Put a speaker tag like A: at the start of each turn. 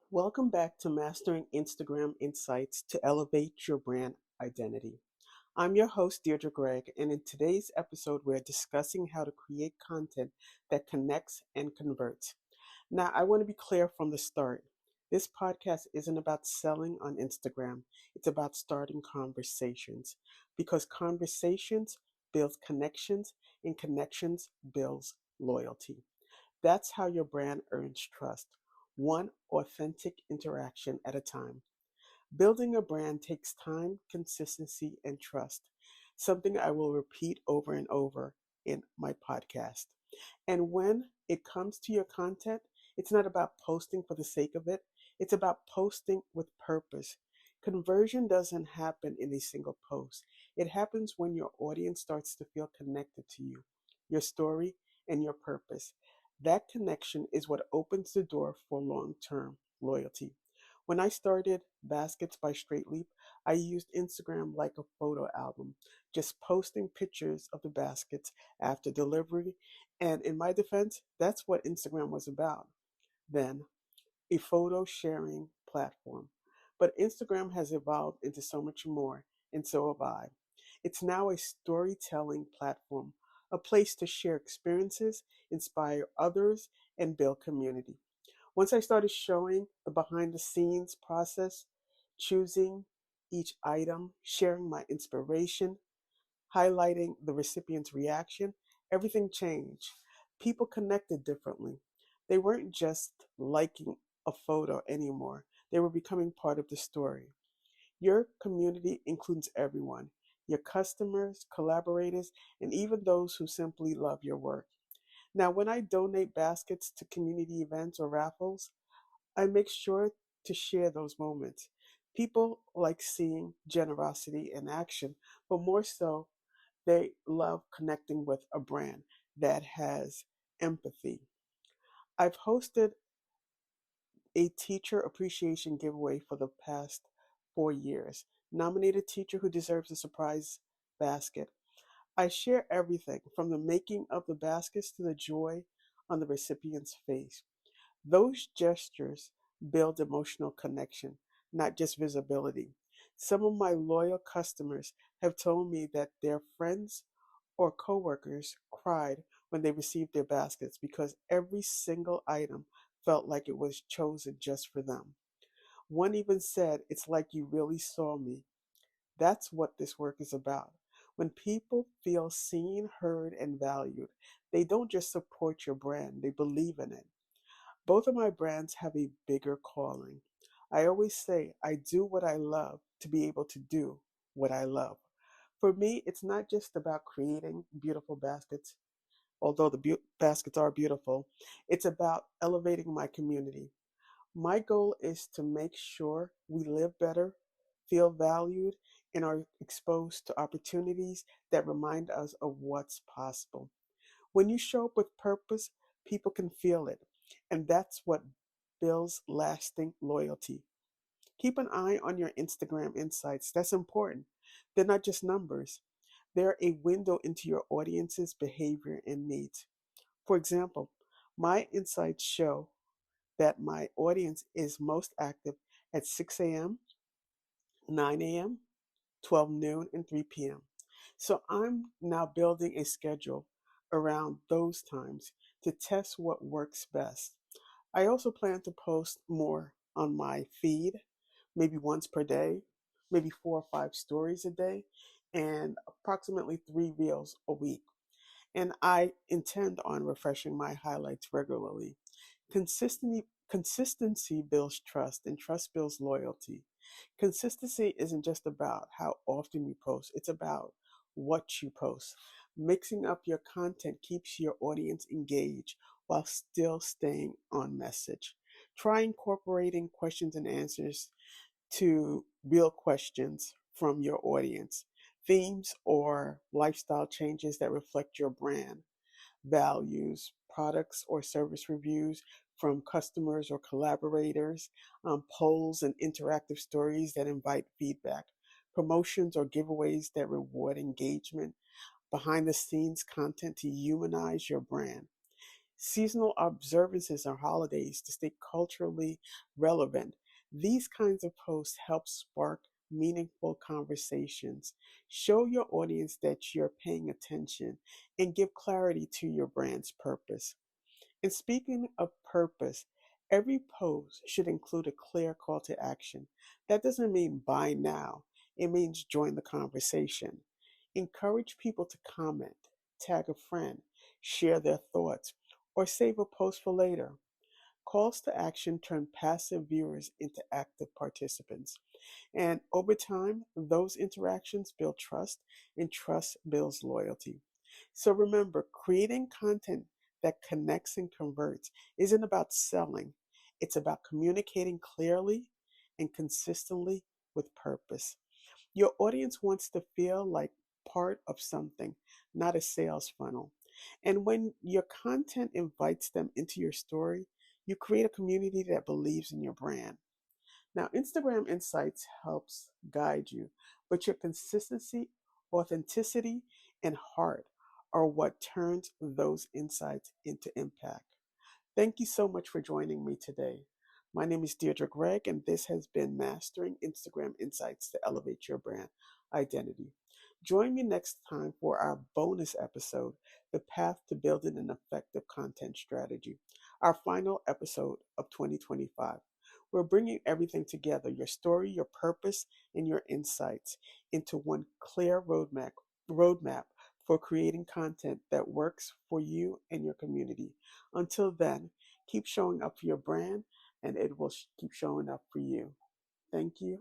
A: Welcome back to Mastering Instagram Insights to Elevate Your Brand Identity. I'm your host, Deardire, and in today's episode, we're discussing how to create content that connects and converts. Now, I want to be clear from the start. This podcast isn't about selling on Instagram. It's about starting conversations because conversations build connections and connections builds loyalty. That's how your brand earns trust, one authentic interaction at a time. Building a brand takes time, consistency, and trust, something I will repeat over and over in my podcast. And when it comes to your content, it's not about posting for the sake of it, it's about posting with purpose. Conversion doesn't happen in a single post. It happens when your audience starts to feel connected to you, your story, and your purpose. That connection is what opens the door for long term loyalty. When I started Baskets by Straitleap, I used Instagram like a photo album, just posting pictures of the baskets after delivery. And in my defense, that's what Instagram was about then, a photo sharing platform. But Instagram has evolved into so much more, and so have I. It's now a storytelling platform, a place to share experiences, inspire others, and build community. Once I started showing the behind the scenes process, choosing each item, sharing my inspiration, highlighting the recipient's reaction, everything changed. People connected differently. They weren't just liking a photo anymore, they were becoming part of the story. Your community includes everyone, your customers, collaborators, and even those who simply love your work. Now, when I donate baskets to community events or raffles, I make sure to share those moments. People like seeing generosity in action, but more so, they love connecting with a brand that has empathy. I've hosted a teacher appreciation giveaway for the past 4 years. Nominate a teacher who deserves a surprise basket. I share everything from the making of the baskets to the joy on the recipient's face. Those gestures build emotional connection, not just visibility. Some of my loyal customers have told me that their friends or coworkers cried when they received their baskets because every single item felt like it was chosen just for them. One even said, "It's like you really saw me." That's what this work is about. When people feel seen, heard, and valued, they don't just support your brand, they believe in it. Both of my brands have a bigger calling. I always say I do what I love to be able to do what I love. For me, it's not just about creating beautiful baskets, although the baskets are beautiful. It's about elevating my community. My goal is to make sure we live better, feel valued, and are exposed to opportunities that remind us of what's possible. When you show up with purpose, people can feel it. And that's what builds lasting loyalty. Keep an eye on your Instagram insights. That's important. They're not just numbers, they're a window into your audience's behavior and needs. For example, my insights show that my audience is most active at 6 a.m., 9 a.m., 12 noon, and 3 p.m. So I'm now building a schedule around those times to test what works best. I also plan to post more on my feed, maybe once per day, maybe 4 or 5 stories a day, and approximately 3 reels a week. And I intend on refreshing my highlights regularly. Consistency builds trust, and trust builds loyalty. Consistency isn't just about how often you post, it's about what you post. Mixing up your content keeps your audience engaged while still staying on message. Try incorporating questions and answers to real questions from your audience, themes or lifestyle changes that reflect your brand values, products or service reviews from customers or collaborators, polls and interactive stories that invite feedback, promotions or giveaways that reward engagement, behind the scenes content to humanize your brand. seasonal observances or holidays to stay culturally relevant. These kinds of posts help spark meaningful conversations, show your audience that you're paying attention, and give clarity to your brand's purpose. And speaking of purpose, every post should include a clear call to action. That doesn't mean buy now, it means join the conversation. Encourage people to comment, tag a friend, share their thoughts, or save a post for later. Calls to action turn passive viewers into active participants. And over time, those interactions build trust, and trust builds loyalty. So remember, creating content that connects and converts isn't about selling, it's about communicating clearly and consistently with purpose. Your audience wants to feel like part of something, not a sales funnel. And when your content invites them into your story, you create a community that believes in your brand. Now, Instagram Insights helps guide you, but your consistency, authenticity, and heart are what turns those insights into impact. Thank you so much for joining me today. My name is Deirdre Gregg, and this has been Mastering Instagram Insights to Elevate Your Brand Identity. Join me next time for our bonus episode, The Path to Building an Effective Content Strategy, our final episode of 2025. We're bringing everything together, your story, your purpose, and your insights into one clear roadmap for creating content that works for you and your community. Until then, keep showing up for your brand and it will keep showing up for you. Thank you